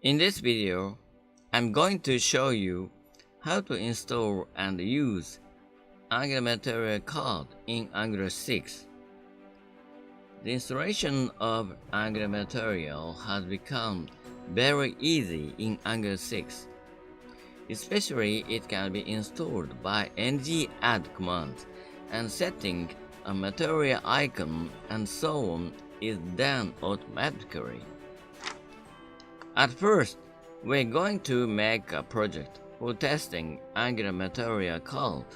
In this video, I'm going to show you how to install and use Angular Material code in Angular6. The installation of Angular Material has become very easy in Angular6. Especially it can be installed by ng-add command, and setting a material icon and so on is done automatically. At first, we're going to make a project for testing Angular Material code.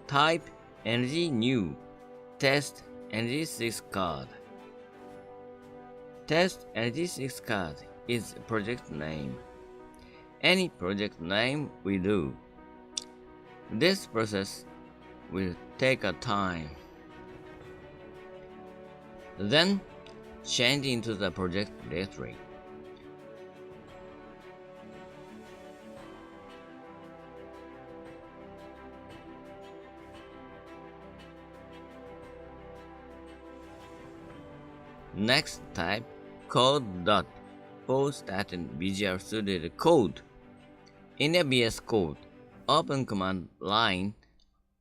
Type ng-new test ng6 code. Test ng6 code is project name. Any project name will do. This process will take a time. Then, change into the project directory. Next, type code dot for starting Visual Studio Code. In the VS Code, open command line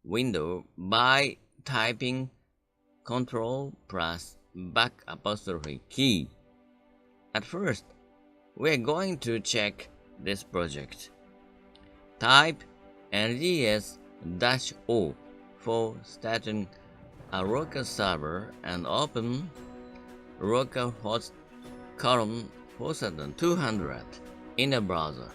window by typing Ctrl plus key. At first, we're going to check this project. Type ls-o for starting a local server and open localhost colon 4200 in the browser.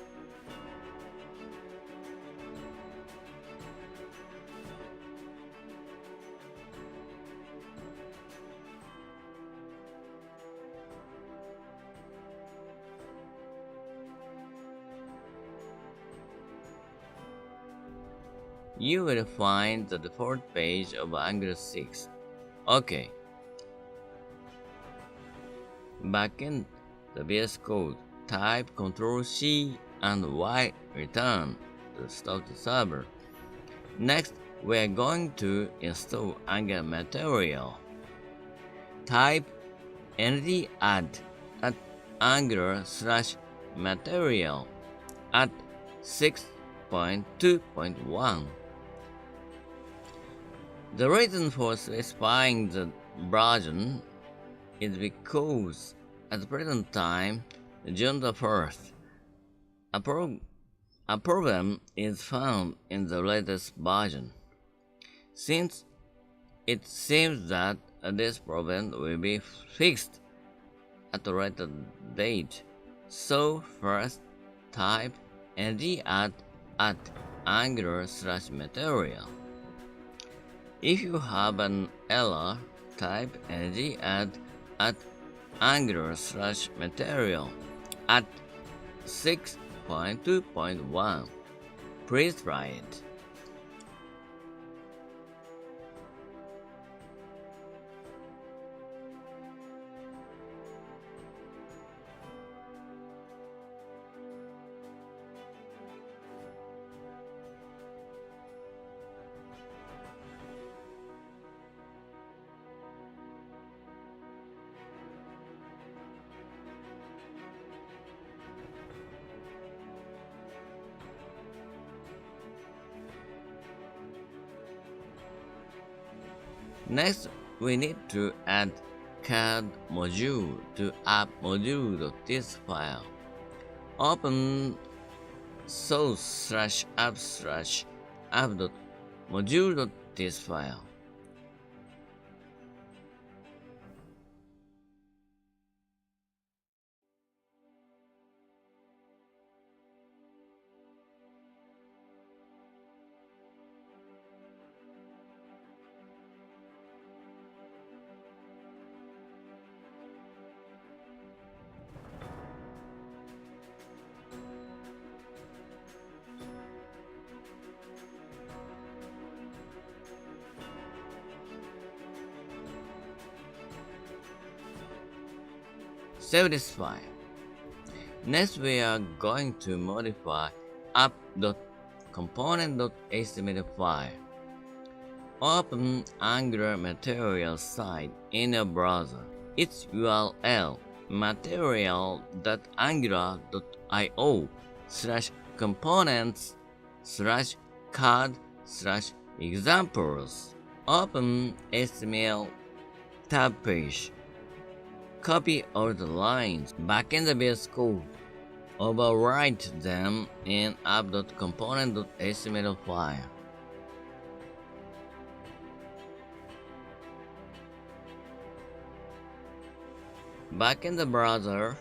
You will find the default page of Angular6. OK. Back in the VS Code, type Ctrl-C and Y return to stop the server. Next, we are going to install Angular Material. Type ng-add at Angular/material at 6.2.1. The reason for specifying the version is because at the present time, June the 1st, a problem is found in the latest version. Since it seems that this problem will be fixed at a later date, so first type ng-add at Angular/material. If you have an error, type ng-add at Angular/material at 6.2.1. Please try it. Next, we need to add CAD module to app module.tis file. Open source/app/app.module.tis file. Save this file. Next, we are going to modify app.component.html file. Open Angular Material site in a browser. Its URL material.angular.io/components/code/examples. Open HTML tab page. Copy all the lines back in the VS Code. Overwrite them in app.component.html file. Back in the browser,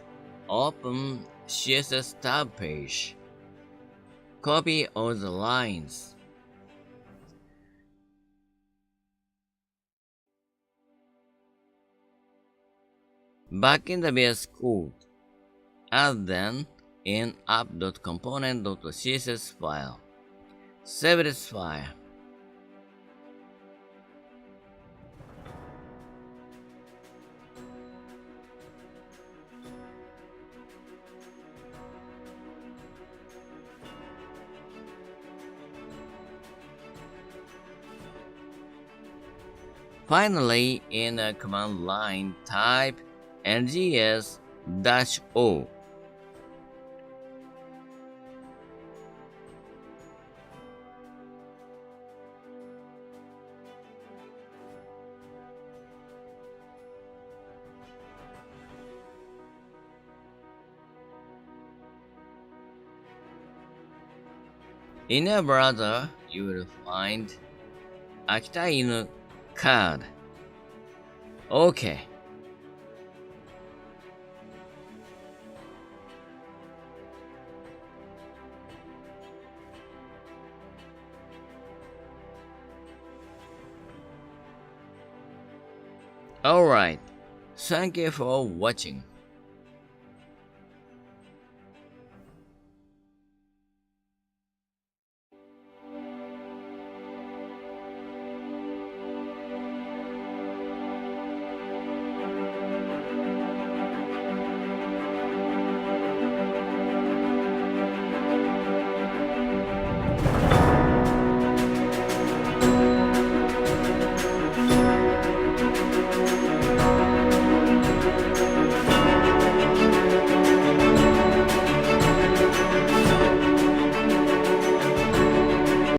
open CSS tab page. Copy all the lines. Back in the VS Code, add them in app.component.css file. Save this file. Finally, in the command line, type ngs-o. In your browser, you will find Akita card. OK. Alright. Thank you for watching.